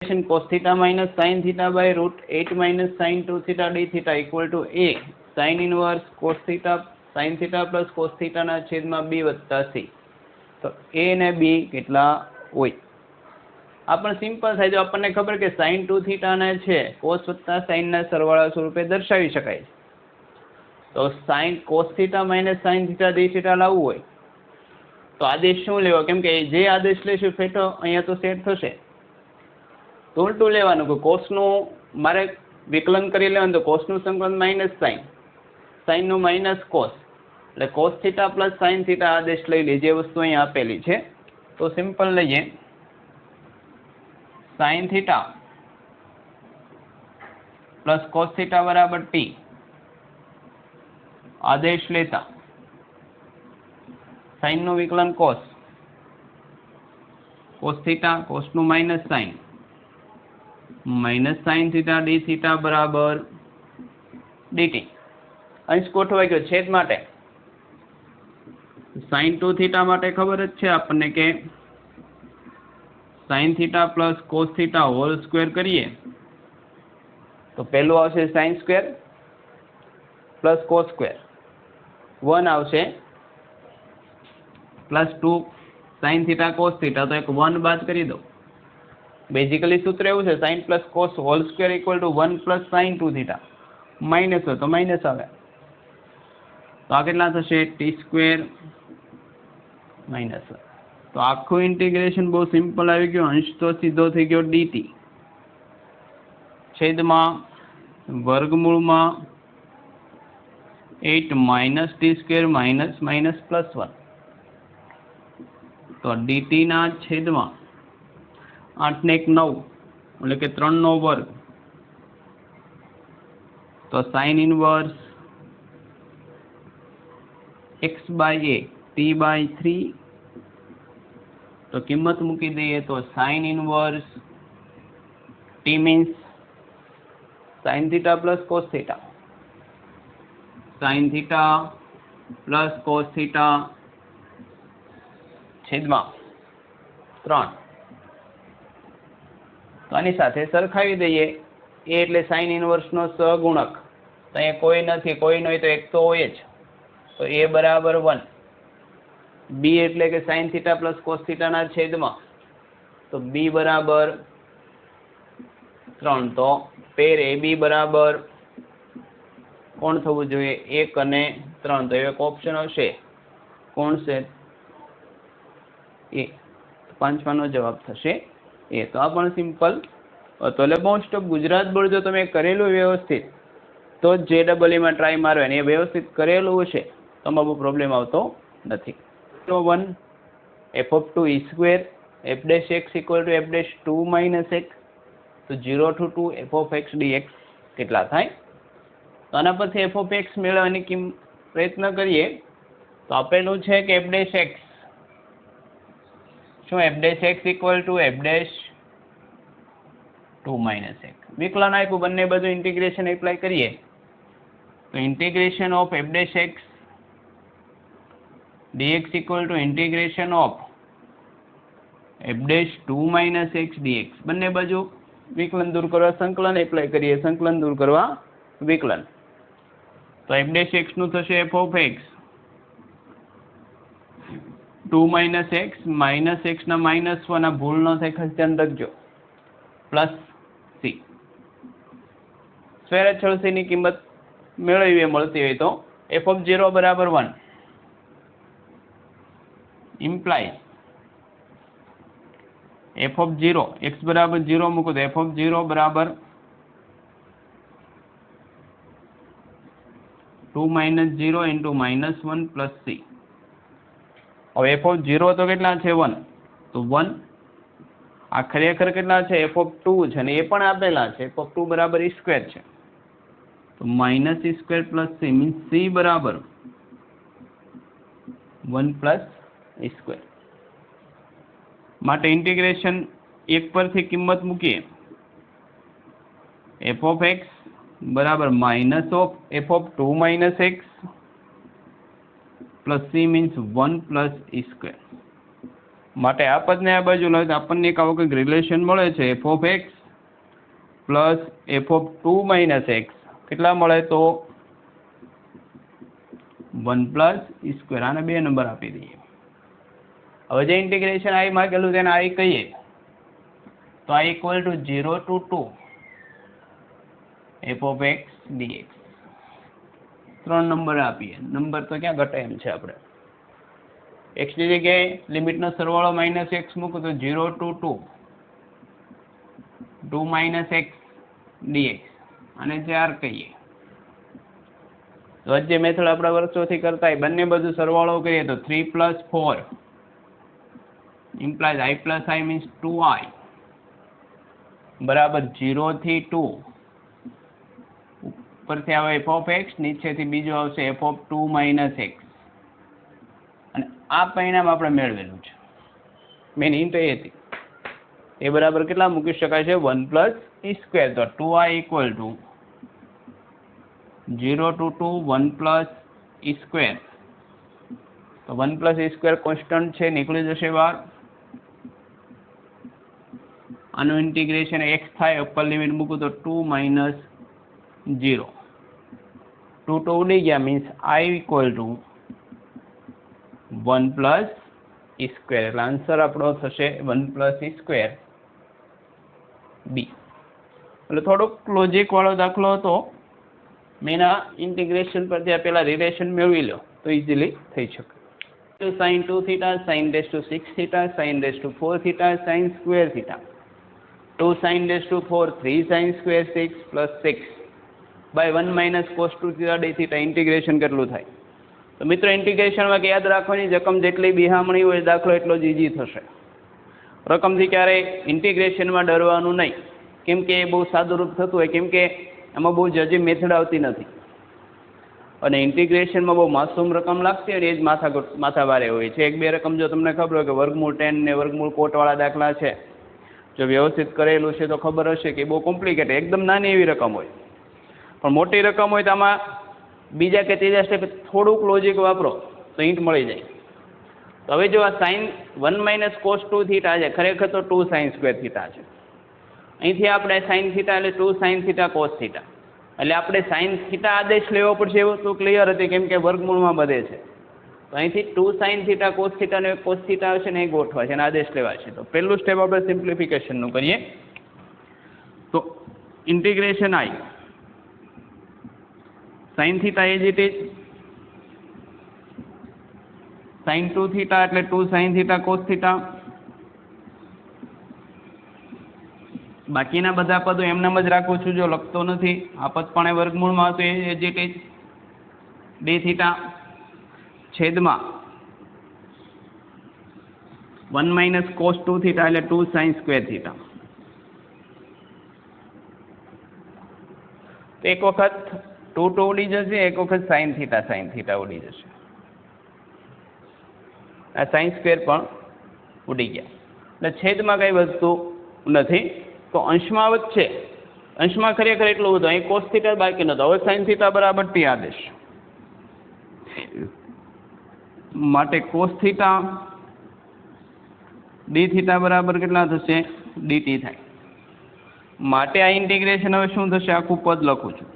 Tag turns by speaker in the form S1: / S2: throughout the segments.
S1: cos theta minus sin theta by root 8 minus sin 2 theta d theta equal to a sin inverse cos theta sin theta plus cos theta ના છેદમાં b વત્તા c. તો a ને b કેટલા હોય? આ પણ simple થાય. જો આપણને ખબર કે sin 2 theta ને છે cos વત્તા sin ના સરવાળા સ્વરૂપે દર્શાવી શકાય છે. તો sin cos theta minus sin theta d theta લાવવું હોય તો આદેશ શું લેવો? કેમ કે જે આદેશ લેશું ફેટો અહીંયા તો સેટ થશે. તો ઉલટું લેવાનું કે કોસનું મારે વિકલન કરી લેવાનું. તો કોસનું સંકલન માઇનસ સાઇન, સાઇનનું માઇનસ કોસ, એટલે cos theta plus sine theta આદેશ લઈ લઈએ. જે વસ્તુ અહીંયા આપેલી છે તો સિમ્પલ લઈએ. Sine theta plus cos theta બરાબર ટી આદેશ લેતા સાઇનનું વિકલન કોસ, કોસ થીટા, કોસનું minus sine, minus sine theta D theta બરાબર ડીટી. અંશ ગોઠવાઈ ગયો છેદ માટે. સાઇન 2 થીટા માટે ખબર જ છે આપણને કે sign theta plus cos theta whole square કરીએ તો પહેલું આવશે sine square plus cos square, 1 આવશે plus 2 sine theta cos theta, તો એક 1 બાદ કરી દો. બેઝિકલી સૂત્ર એવું છે sine plus cos whole square equal to 1 plus sine 2 theta. Minus હોય તો માઇનસ આવે. તો આ કેટલા થશે? T square minus. તો આખું ઇન્ટિગ્રેશન બહુ સિમ્પલ આવી ગયું. અંશ તો સીધો થઈ ગયો ડીટી છેદમાં વર્ગમૂળમાં 8 minus T square minus minus plus 1. તો ડીટી ના છેદમાં 8 ને 1 9 એટલે કે 3 નો વર્ગ. તો sine inverse x by a t by 3. તો કિંમત મૂકી દઈએ તો sine inverse t means sine theta plus cos theta, sine theta plus cos theta છેદમાં 3. તો આની સાથે સરખાવી દઈએ. એ એટલે સાઇન ઇનવર્સનો સહગુણક. તો અહીંયા કોઈ નથી, કોઈ નહીં તો એક તો હોય જ. તો a બરાબર 1. b એટલે કે સાઇન થીટા પ્લસ કોસ થીટાના છેદમાં, તો b બરાબર 3. તો પેર ab બરાબર કોણ થવું જોઈએ? 1 અને 3. તો એક ઓપ્શન હશે કોણ છે? એ. પાંચમાનો જવાબ થશે એ. તો આ પણ સિમ્પલ હતો. એટલે મોસ્ટ ઓફ ગુજરાત બોર્ડ જો તમે કરેલું વ્યવસ્થિત તો જ JEE ટ્રાય મારવાની. એ વ્યવસ્થિત કરેલું હશે તો આમાં બહુ પ્રોબ્લેમ આવતો નથી. 1 f(2) e square f' x equal to f'(2 - x). તો 0 to 2 f(x) dx કેટલા થાય? તો આના પરથી f(x) મેળવવાની પ્રયત્ન કરીએ તો આપેલું છે કે f'(x) શું? f'(x) equal to f'(2 - x). વિકલન આપ્યું, બંને બધું ઇન્ટિગ્રેશન એપ્લાય કરીએ તો integration of f'(x) dx equal to integration of f'(2 - x) dx. બંને બાજુ વિકલન દૂર કરવા સંકલન એપ્લાય કરીએ, સંકલન દૂર કરવા વિકલન. તો f'(x) નું થશે f(x) 2 - x માઇનસ x ના -1. આ ભૂલ ન થાય ખાસ ધ્યાન રાખજો. Plus c. સ્ક્વેર અચળ c ની કિંમત મેળવીએ મળતી હોય તો f(0) બરાબર 1 ઇમ્પ્લાય f(0) x બરાબર 0 મૂકો તો f(0) બરાબર 2 - 0 * -1 પ્લસ c. હવે f(0) તો કેટલા છે? 1. તો 1 આ ખરેખર કેટલા છે? f(2) છે અને એ પણ આપેલા છે. f(2) બરાબર e સ્ક્વેર છે. તો minus e square plus c means c બરાબર 1 પ્લસ e સ્ક્વેર. માટે ઇન્ટિગ્રેશન 1 પરથી કિંમત મૂકીએ. f(x) બરાબર minus of f(2 - x) plus c means 1 plus e square. માટે આ પદને આ બાજુ લો તો આપણને એક આવો કંઈક રિલેશન મળે છે F of x plus F of 2 minus x કેટલા મળે તો 1 પ્લસ સ્ક્વેર. આને 2 નંબર આપી દઈએ. હવે જે ઇન્ટિગ્રેશન આઈ માંગેલું તેને આઈ કહીએ તો I equal to 0 to 2 F of X D X. 3 number આપીએ. નંબર તો ક્યાં ઘટે એમ છે આપણે. એક્સ ની જગ્યાએ લિમિટનો સરવાળો માઇનસ એક્સ મૂકો તો 0 ટુ 2 2 માઇનસ એક્સ ડીએક્સ અને 4 કહીએ. તો જે મેથડ આપણા વર્ષોથી કરતા હોય બંને બધું સરવાળો કરીએ તો 3 plus 4 implies i plus i means 2i બરાબર 0 થી 2 ઉપરથી આવે એફ ઓફ એક્સ નીચેથી બીજું આવશે એફ ઓફ 2 માઇનસ એક્સ અને આ પરિણામ આપણે મેળવેલું છે. મેન હિન્ટ એ હતી એ બરાબર કેટલા મૂકી શકાય છે 1 પ્લસ સ્ક્વેર. તો 2i equal to 0 to 2 1 plus square. તો 1 પ્લસ સ્ક્વેર કોન્સ્ટન્ટ છે નીકળી જશે બહાર. આનું ઇન્ટિગ્રેશન x થાય અપર લિમિટ મૂકું તો 2 માઇનસ 0 2 તો ઉડી ગયા means i equal to 1 plus square. એટલે આન્સર આપણો થશે 1 પ્લસ સ્ક્વેર બી. એટલે થોડોક લોજિક વાળો દાખલો હતો. મેં આ ઇન્ટિગ્રેશન પરથી આ પેલા રિલેશન મેળવી લો તો ઇઝીલી થઈ શકે. sin 2 theta sin dash to 6 theta sin dash to 4 theta sin square theta 2 sin dash to 4 3 sin square 6 plus 6 by 1 minus cos 2 theta D theta. Integration કેટલું થાય? તો મિત્રો ઇન્ટિગ્રેશનમાં યાદ રાખવાની રકમ જેટલી બિહામણી હોય દાખલો એટલો જ ઈઝી થશે. રકમથી ક્યારેય ઇન્ટિગ્રેશનમાં ડરવાનું નહીં કેમ કે એ બહુ સાદુરૂપ થતું હોય કેમ કે એમાં બહુ જજી મેથડ આવતી નથી અને ઇન્ટિગ્રેશનમાં બહુ માસૂમ રકમ લાગતી હોય ને એ જ માથાભારે હોય છે. એક બે રકમ જો તમને ખબર હોય કે વર્ગમૂળ 10 ને વર્ગમૂળ કોટવાળા દાખલા છે જો વ્યવસ્થિત કરેલું છે તો ખબર હશે કે બહુ કોમ્પ્લિકેટેડ એકદમ નાની એવી રકમ હોય પણ મોટી રકમ હોય તો આમાં બીજા કે ત્રીજા સ્ટેપે થોડુંક લોજિક વાપરો તો હિન્ટ મળી જાય. તો હવે જો આ સાઇન 1 માઇનસ કોસ 2 થીટા છે ખરેખર તો 2 સાઇન સ્ક્વેર થીટા છે. અહીંથી આપણે સાઇન થીટા એટલે 2 સાઇન થીટા કોસ થીટા એટલે આપણે સાઇન થીટા આદેશ લેવો પડશે એવું તો ક્લિયર હતી કેમ કે વર્ગમૂળમાં બધે છે. તો અહીંથી 2 સાઇન થીટા કોસ થીટા અને કોસ થીટા આવશે ને એ ગોઠવા છે અને આદેશ લેવા છે. તો પહેલું સ્ટેપ આપણે સિમ્પ્લિફિકેશનનું કરીએ તો integration I sine theta as it is sine 2 theta એટલે 2 સાઇન થીટા કોસ થીટા. બાકીના બધા પદો એમનામ જ રાખું છું જો લખતો નથી. આ પદ પણ એ વર્ગમૂળમાં હતું એજ ઇટ ઇઝ ડી થીટા છેદમાં 1 માઇનસ કોસ 2 થીટા એટલે 2 સાઇન સ્ક્વેર થીટા. તો એક વખત 2 તો ઉડી જશે એક વખત સાઇન થીટા ઉડી જશે. આ સાઇન સ્ક્વેર પણ ઉડી ગયા એટલે છેદમાં કઈ વસ્તુ નથી તો અંશમાં વચ્ચે અંશમાં ખરેખર એટલું બધું અહીં કોસ થીટા બાકી નતો. હવે સાઇન થીટા બરાબર ટી આદેશ માટે કોસ થીટા ડી થીટા બરાબર કેટલા થશે ડીટી થાય. માટે આ ઇન્ટિગ્રેશન હવે શું થશે આખું પદ લખું છું.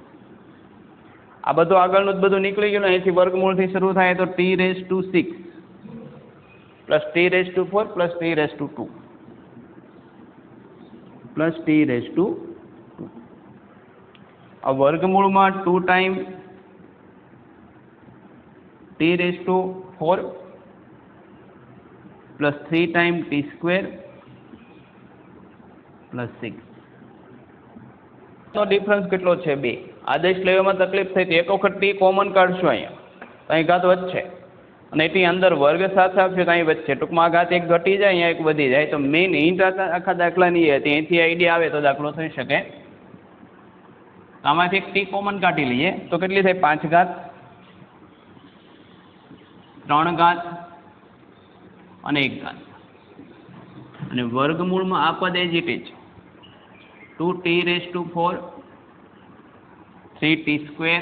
S1: આ બધું આગળનું જ બધું નીકળી ગયું અહીંથી વર્ગમૂળથી શરૂ થાય તો T raise to 6 plus T raise to 4 plus T raise to 2 plus T raise to 2. આ વર્ગમૂળમાં 2 time T raise to 4 plus 3 time T square plus 6. નો ડિફરન્સ કેટલો છે 2. આદેશ લેવામાં તકલીફ થઈ હતી એક વખત ટી કોમન કાઢશું અહીંયા અહીં ઘાત વધશે અને એથી અંદર વર્ગ સાથે આપશે તો અહીં વચ્ચે ટૂંકમાં ઘાત એક ઘટી જાય અહીંયા એક વધી જાય. તો મેઇન હિન્ટ આખા દાખલાની હતી અહીંથી આઈડિયા આવે તો દાખલો થઈ શકે. આમાંથી એક ટી કોમન કાઢી લઈએ તો કેટલી થાય 5 ઘાત 3 ઘાત અને 1 ઘાત અને વર્ગમૂળમાં આ પદ as it is 2 T raise to 4 3 T square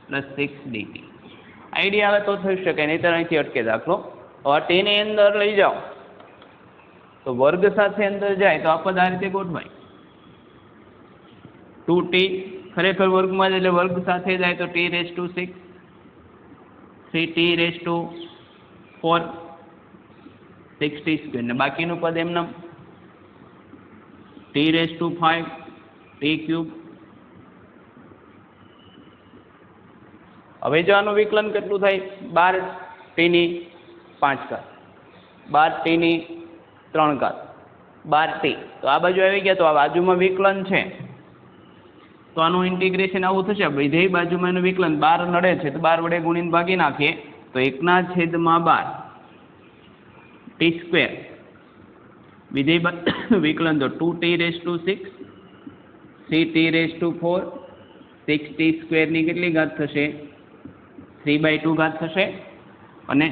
S1: plus 6 D T. Idea આવે તો થઈ શકે નહીંતર અહીંથી અટકે દાખલો. હવે ટી ની અંદર લઈ જાઓ તો વર્ગ સાથે અંદર જાય તો આ પદ આ રીતે ગોઠવાય. 2t ખરેખર વર્ગમાં જ એટલે વર્ગ સાથે જાય તો t⁻6 3t⁻4 6t² ને બાકીનું પદ એમનામ t⁻5 t³. હવે જો આનું વિકલન કેટલું થાય 12t⁵ 12t⁵ 12t. તો આ બાજુ આવી ગયા તો આ બાજુમાં વિકલન છે તો આનું ઇન્ટિગ્રેશન આવું થશે. વિધેય બાજુમાં એનું વિકલન 12 નડે છે તો 12 વડે ગુણીને ભાગી નાખીએ તો 1/12 t². વિધેય વિકલન તો 2t⁻6 3t⁻4 6t² ની કેટલી ઘાત થશે 3/2 ઘાત થશે અને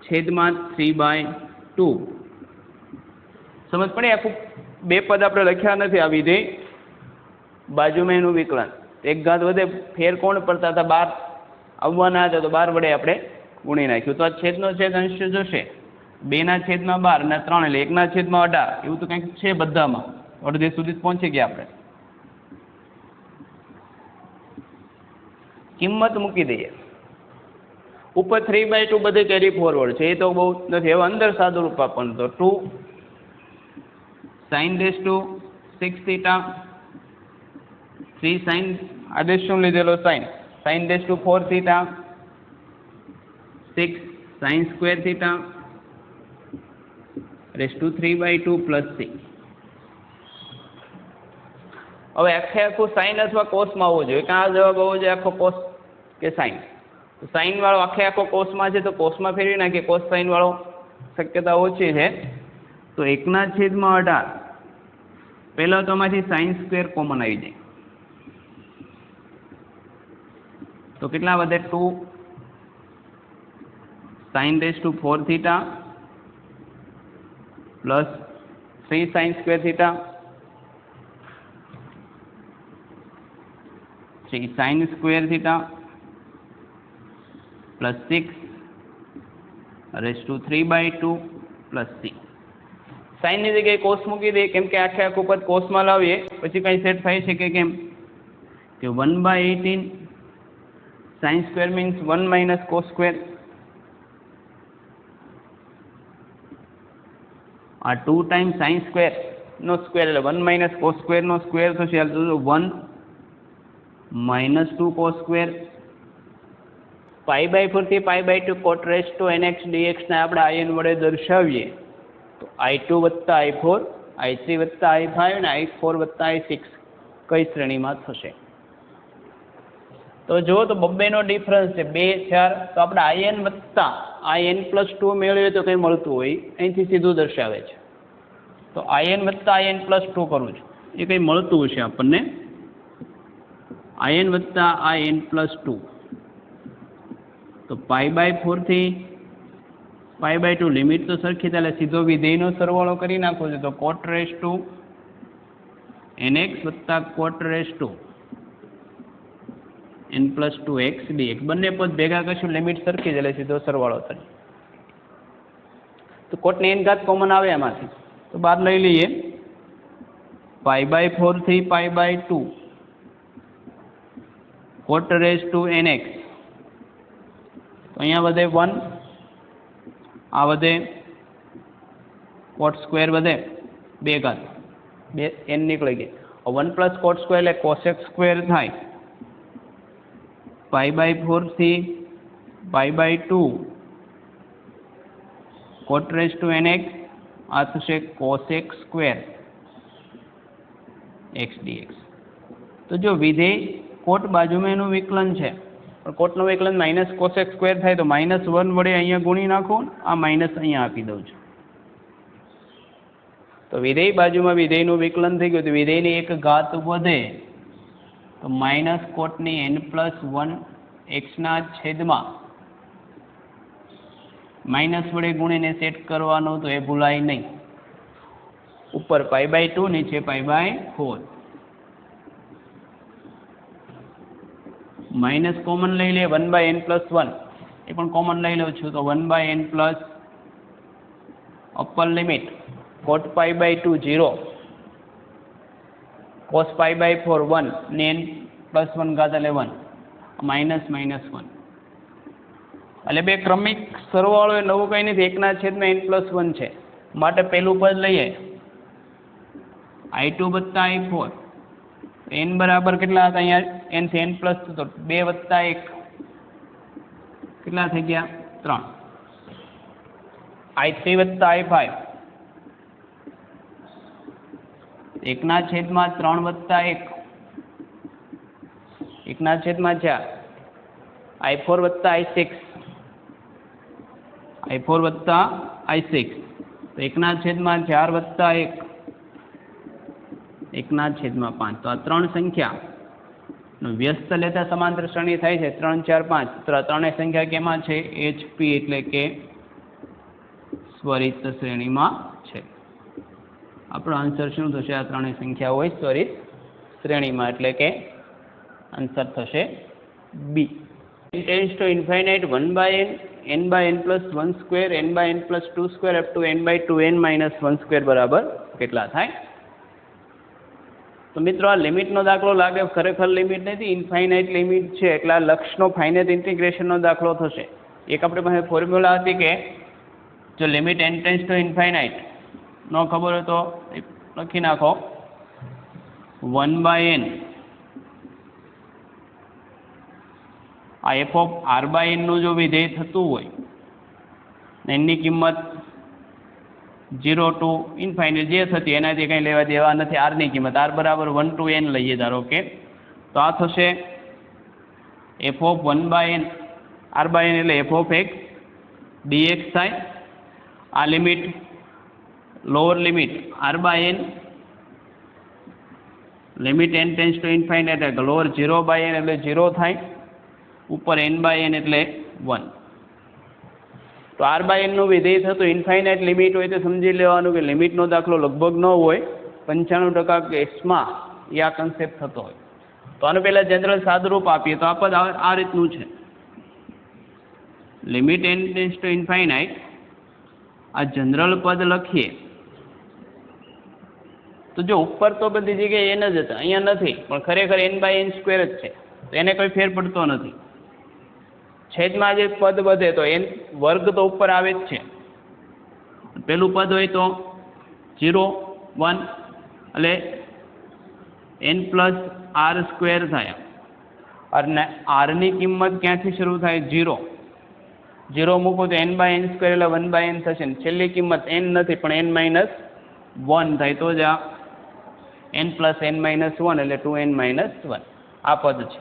S1: છેદમાં 3/2. સમજ પડે? આખું બે પદ આપણે લખ્યા નથી. આ વિધેય બાજુમાં એનું વિકલન 1 ઘાત વધે ફેર કોણ પડતા હતા 12 આવવાના હતા તો 12 વડે આપણે ગુણી નાખ્યું. તો આ છેદનો છેદ અંશ જશે 2/12 અને 3 એટલે 1/18 એવું તો કંઈક છે બધામાં. અડધે સુધી પહોંચી ગયા આપણે. કિંમત મૂકી દઈએ ઉપર 3/2 બધે કેરી ફોરવર્ડ છે એ તો બહુ નથી. હવે અંદર સાદું રૂપ આપવાનું તો 2 sin⁻6θ 3 sin આદેશ શું લીધેલો sin 4θ 6 sin²θ ⁻3/2 + c. હવે આખું સાઇન અથવા કોસમાં આવવું જોઈએ. કાં જવાબ આવવો જોઈએ આખો કોસ કે સાઇન. તો સાઇન વાળો આખો કોસમાં છે તો કોસમાં ફેરવી નાખીએ. કોસ સાઇન વાળો શક્યતા ઓછી છે તો 1/18 પહેલાં તો આમાંથી sin² કોમન આવી જાય તો કેટલા વધે 2 sin⁻4θ + 3 sin²θ 3 sin² + 6 ⁻3/2 + c. સાઇનની જગ્યાએ કોસ મૂકી દઈએ કેમ કે આખું પદ કોસમાં લાવીએ પછી કંઈ સેટ થાય છે કે કેમ કે 1/18 sin² મીન્સ 1 - cos². આ 2 ટાઈમ્સ sin² નો સ્ક્વેર એટલે 1 - cos² નો સ્ક્વેર થશે. 1 - 2 cos². π/4 થી π/2 cot⁻nx dx ને આપણે in વડે દર્શાવીએ તો i2 + i4 i3 + i5 અને i4 + i6 કઈ શ્રેણીમાં થશે? તો જો તો બબ્બેનો ડિફરન્સ છે 2 4 તો આપણે in + in+2 મેળવીએ તો કંઈ મળતું હોય અહીંથી સીધું દર્શાવે છે. તો in + in+2 કરું છું એ કંઈ મળતું હશે આપણને. in + in+2 તો π/4 થી π/2 લિમિટ તો સરખી થાય એટલે સીધો વિધેયનો સરવાળો કરી નાખો છો તો cot⁻nx + cot⁻n+2x dx બંને પદ ભેગા કરશું લિમિટ સરખી જ એટલે સીધો સરવાળો થાય. તો કોટની n ઘાત કોમન આવે એમાંથી તો બહાર લઈ લઈએ. π/4 થી π/2 cot⁻nx તો અહીંયા વધે 1 આ વધે cot² વધે 2 ઘાત 2 n નીકળી ગઈ. 1 + cot² એટલે cosx² થાય. π/4 થી π/2 cot⁻nx આ થશે cosx² x dx. તો જો વિધેય કોટ બાજુમાં એનું વિકલન છે પણ કોટનું વિકલન -cosx² થાય તો -1 વડે અહીંયા ગુણી નાખો. આ માઇનસ અહીંયા આપી દઉં છું તો વિધેય બાજુમાં વિધેયનું વિકલન થઈ ગયું. તો વિધેયની એક ઘાત વધે તો -cotની n+1 x ના છેદમાં માઇનસ વડે ગુણીને સેટ કરવાનો તો એ ભૂલાય નહીં. ઉપર π/2 નીચે π/4 માઇનસ કોમન લઈ લે 1/n+1 એ પણ કોમન લઈ લઉં છું તો 1/n+1 upper limit cot pi by 2 0 cos pi by 4 1 ને n plus 1 ઘાત એટલે 1 માઇનસ 1 એટલે બે ક્રમિક સરવાળો એ નવું કંઈ નથી, 1/n + 1 છે માટે પહેલું પદ લઈએ i2 + i4 n બરાબર કેટલા હતા અહીંયા n થી n પ્લસ તો 2 + 1 કેટલા થઈ ગયા 3 i3 + i5 1/3 + 1 1/4 i4 + i6 i4 + i6 તો 1/4 + 1 1/5 તો આ ત્રણ સંખ્યા વ્યસ્ત લેતા સમાંતર શ્રેણી થાય છે 3 4 5 તો ત્રણેય સંખ્યા કેમાં છે HP એટલે કે સ્વરિત શ્રેણીમાં છે. આપણો આન્સર શું થશે? આ ત્રણેય સંખ્યા હોય સ્વરિત શ્રેણીમાં એટલે કે આન્સર થશે બી. n tends to infinite 1/n n/n plus 1 square n/n plus 2 square up to n/2n minus 1 square બરાબર કેટલા થાય? તો મિત્રો આ લિમિટનો દાખલો લાગે, ખરેખર લિમિટ નથી, ઇન્ફાઇનાઇટ લિમિટ છે એટલે આ લક્ષનો ફાઇનાઇટ ઇન્ટિગ્રેશનનો દાખલો થશે. એક આપણી પાસે ફોર્મ્યુલા હતી કે જો limit n tends to infinite ન ખબર હોય તો લખી નાખો 1/n આ f ઓફ r/n નું જો વિધેય થતું હોય એની કિંમત 0 to ઇન્ફાઇનાઇટ જે થતી એનાથી કંઈ લેવા દેવા નથી. r ની કિંમત r બરાબર 1 to n લઈએ ધારો કે, તો આ થશે f ઓફ 1/n r/n એટલે f ઓફ x dx થાય. આ limit lower limit r/n limit n tends to infinite એટલે લોઅર 0/n એટલે 0 થાય, ઉપર n/n એટલે 1. તો r/n નું વિધેય થતું ઇન્ફાઇનાઇટ લિમિટ હોય તો સમજી લેવાનું કે લિમિટનો દાખલો લગભગ ન હોય, 95% કેસમાં એ આ કન્સેપ્ટ થતો હોય. તો આનું પહેલાં જનરલ સાદુરૂપ આપીએ તો આ પદ આ રીતનું છે limit n tends to infinite. આ જનરલ પદ લખીએ તો જો ઉપર તો બધી જગ્યાએ n જ હતા, અહીંયા નથી, પણ ખરેખર n/n સ્ક્વેર જ છે તો એને કોઈ ફેર પડતો નથી. છેદમાં જે પદ વધે તો n વર્ગ તો ઉપર આવે જ છે. પેલું પદ હોય તો 0 1 એટલે n પ્લસ r સ્ક્વેર થાય અને r ની કિંમત ક્યાંથી શરૂ થાય 0 0 મૂકો તો n/n સ્ક્વેર એટલે 1/n થશે ને છેલ્લી કિંમત n નથી પણ n - 1 થાય તો જ આ n પ્લસ n - 1 એટલે 2n - 1 આ પદ છે.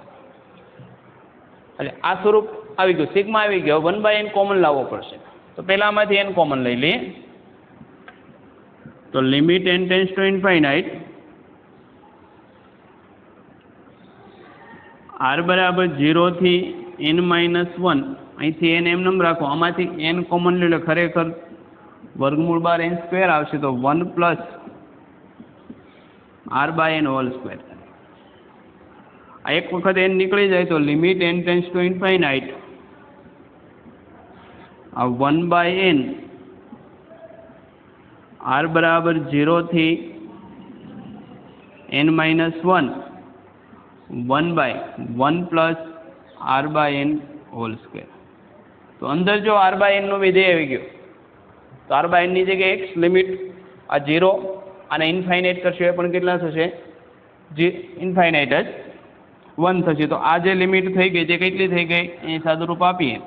S1: એટલે આ સ્વરૂપ આવી ગયું, સિગ્મા આવી ગયો. 1/n કોમન લાવવો પડશે તો પહેલામાંથી n કોમન લઈ લઈએ. તો limit n tends to infinite r બરાબર 0 થી n - 1 અહીંથી n એમ રાખો, આમાંથી n કોમન લઈ લો, ખરેખર વર્ગમૂળ બાર n સ્ક્વેર આવશે તો 1 પ્લસ r/n હોલ સ્ક્વેર. આ એક વખત n નીકળી જાય તો limit n tends to infinite આ 1/n r બરાબર 0 થી n - 1 1/1 plus r/n whole square. તો અંદર જો r/n નું વિધેય આવી ગયું તો r/n ની જગ્યાએ x લિમિટ આ 0 અને ઇન્ફાઇનાઇટ કરશે એ પણ કેટલા થશે? જે ઇન્ફાઇનાઇટ જ 1 થશે. તો આ જે લિમિટ થઈ ગઈ તે કેટલી થઈ ગઈ? અહીં સાદુરૂપ આપીએ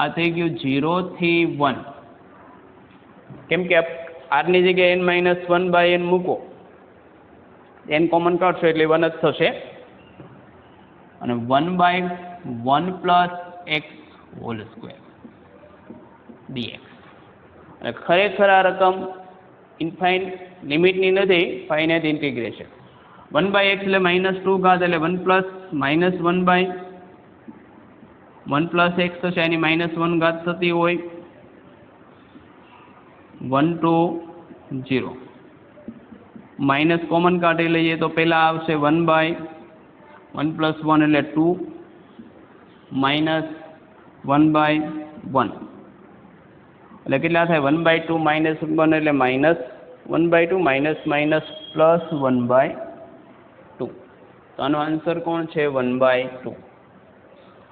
S1: આ થઈ ગયું 0 થી 1, કેમ કે r ની જગ્યાએ n - 1/n મૂકો, n કોમન કાઢશો એટલે 1 જ થશે અને 1/1 plus x whole square dx. અને ખરેખર આ રકમ ઇન્ફાઇનાઇટ લિમિટની નથી, ફાઇનાઇટ ઇન્ટિગ્રેશન. 1/x એટલે -2 ઘાત એટલે 1 પ્લસ -1/1 પ્લસ x થશે, એની -1 ઘાત થતી હોય 1 to 0. માઇનસ કોમન કાઢી લઈએ તો પહેલાં આવશે 1/1 પ્લસ 1 એટલે 2 માઇનસ 1/1 એટલે કેટલા થાય 1/2 માઇનસ 1 એટલે માઇનસ 1/2 માઇનસ માઇનસ પ્લસ 1/2. તો આનો આન્સર કોણ છે 1/2.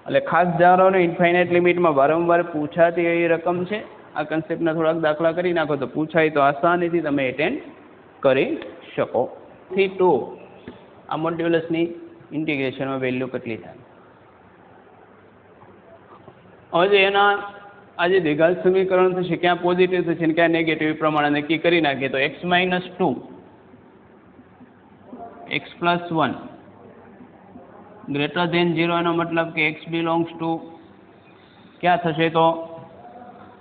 S1: એટલે ખાસ જાણો ને ઇન્ફાઇનાઇટ લિમિટમાં વારંવાર પૂછાતી એવી રકમ છે. આ કન્સેપ્ટના થોડાક દાખલા કરી નાખો તો પૂછાય તો આસાનીથી તમે એટેન્ડ કરી શકો. 2 આ મોડ્યુલસની ઇન્ટિગ્રેશનમાં વેલ્યુ કેટલી થાય. હવે એના આ જે દ્વિઘાત સમીકરણ થશે ક્યાં પોઝિટિવ થશે ને ક્યાં નેગેટિવ પ્રમાણે નક્કી કરી નાખીએ તો x-2 x+1 ગ્રેટર ધેન 0 એનો મતલબ કે x બિલોંગ્સ ટુ ક્યાં થશે તો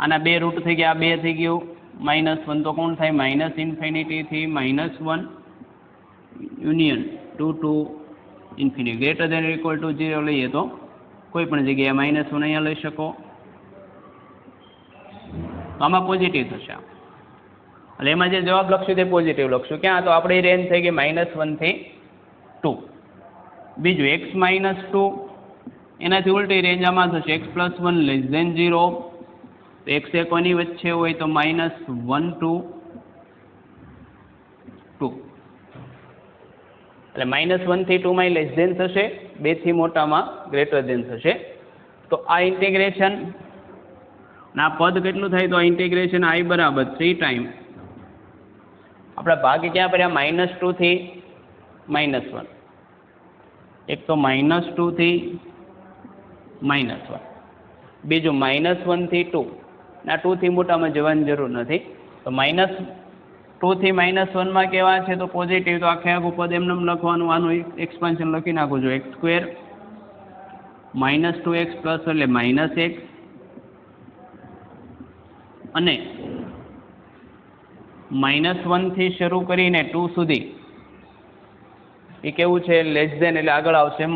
S1: આના 2 રૂટ થઈ ગયા, 2 થઈ ગયું, -1 તો કોણ થાય -∞ થી -1 union 2 to infinity. Greater than equal to 0 લઈએ તો કોઈ પણ જગ્યાએ -1 અહીંયા લઈ શકો. તો આમાં પોઝિટિવ થશે. એટલે એમાં જે જવાબ લખશું તે પોઝિટિવ લખશું. ક્યાં તો આપણી રેન્જ થઈ ગઈ -1 થી 2. બીજું x-2 એનાથી ઉલટી રેન્જ આમાં થશે x+1 લેસ ધેન 0. તો x એ કોની વચ્ચે હોય તો -1 to 2. એટલે -1 થી 2 માં લેસ ધેન થશે, 2 થી મોટામાં ગ્રેટર ધેન થશે. તો આ ઇન્ટિગ્રેશન ના પદ કેટલું થાય તો આ ઇન્ટિગ્રેશન I બરાબર 3 ટાઈમ આપણા ભાગ ક્યાં પડ્યા -2 થી -1. એક તો -2 થી -1, બીજું -1 થી 2. ના 2 થી મોટામાં જવાની જરૂર નથી. તો -2 થી -1 માં કેવા છે તો પોઝિટિવ. તો આખે આખું પદ એમને લખવાનું, આનું એક્સપાન્શન લખી નાખું છું x² -2x પ્લસ એટલે -x અને -1 થી શરૂ કરીને 2 સુધી એ કેવું છે લેસ ધેન એટલે આગળ આવશે -x²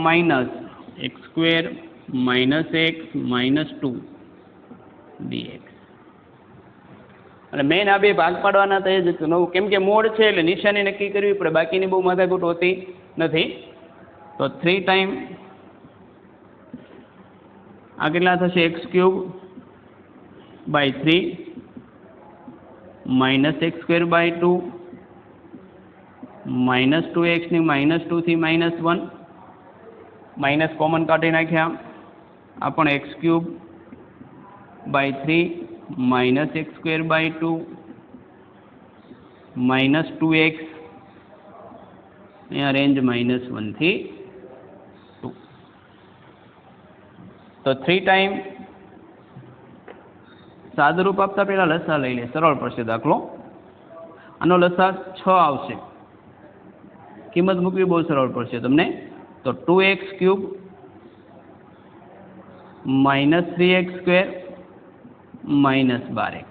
S1: -x -2 dx. એટલે મેન આ બે ભાગ પાડવાના તો એ જ નવું, કેમ કે મોડ છે એટલે નિશાની નક્કી કરવી પડે, બાકીની બહુ માથાકૂટ હોતી નથી. તો 3 ટાઈમ આ કેટલા થશે x³ by 3 -x² by 2 -2x ની -2 થી -1 માઇનસ કોમન કાઢી નાખ્યા. આ પણ x³ by 3 -x² by 2 -2x અહીંયા રેન્જ -1 થી 2. તો 3 ટાઈમ સાદુરૂપ આપતા પહેલા લસા લઈ લે, સરળ પડશે દાખલો. આનો લસા 6 આવશે, કિંમત મૂકવી બહુ સરળ પડશે તમને. તો 2x³ -3x² -12x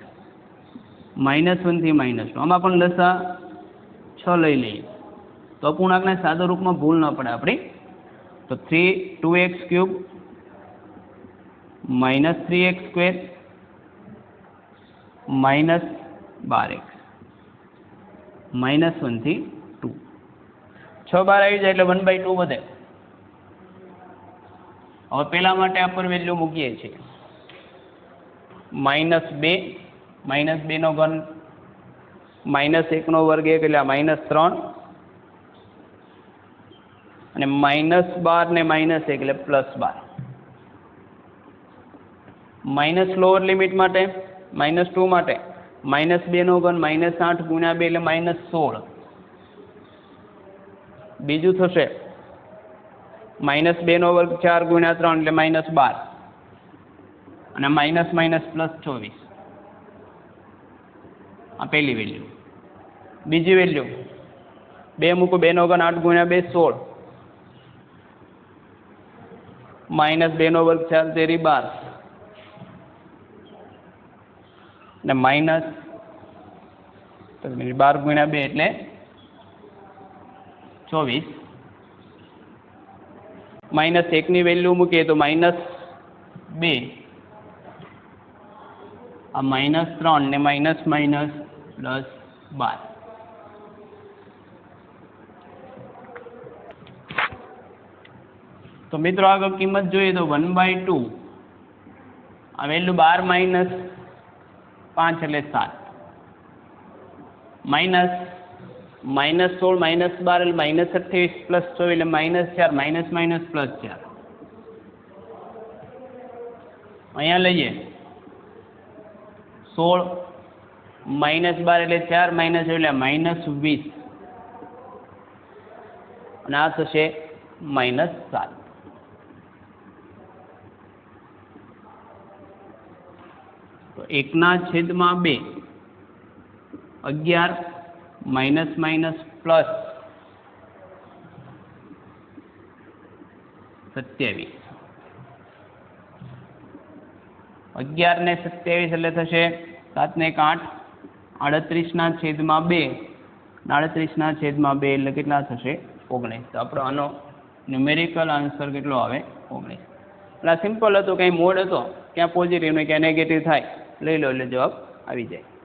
S1: -1 થી -2. આમાં પણ લસા 6 લઈ લઈએ તો અપૂર્ણાંકને સાદા રૂપમાં ભૂલ ન પડે આપણી. તો 2x³ -3x² -12x -1 થી 2. 6 બાર આવી જાય એટલે 1/2 વધે. હવે પેલા માટે અપર વેલ્યુ મૂકીએ છીએ -2 -2 નો ઘન -1 નો વર્ગ 1 એટલે -3 અને -12 ને -1 એટલે +12. માઇનસ લોઅર લિમિટ માટે -2 માટે -2 નો ઘન -8 ગુણ્યા 2 એટલે -16. બીજું થશે -2 નો વર્ગ 4 ગુણ્યા 3 એટલે -12 અને માઇનસ માઇનસ +24. આ પહેલી વેલ્યુ. બીજી વેલ્યુ 2 મૂકો, 2 નો ઘન 8 ગુણ્યા 2 16 -2 નો વર્ગ 4 તેરી 12 અને માઇનસ 12 ગુણ્યા 2 એટલે 24. -1 ની વેલ્યુ મૂકીએ તો -2 આ -3 ને માઇનસ માઇનસ +12. તો મિત્રો આગળ કિંમત જોઈએ તો 1/2 આ વેલ્યુ 12 માઇનસ 5 એટલે 7 માઇનસ -16 -12 એટલે -28 + 24 એટલે -4 માઇનસ માઇનસ +4 અહીંયા લઈએ 16 -12 એટલે 4 માઇનસ એટલે -20 અને આ થશે -7 તો 1/2 11 માઇનસ માઇનસ પ્લસ 27 11 ને 27 એટલે થશે 7 ને 1 8 38/2 38/2 એટલે કેટલા થશે 19 તો આપણો આનો ન્યુમેરિકલ આન્સર કેટલો આવે 19 એટલે સિમ્પલ હતું કંઈ મોડ હતો ક્યાં પોઝિટિવ ને ક્યાં નેગેટિવ થાય લઈ લો એટલે જવાબ આવી જાય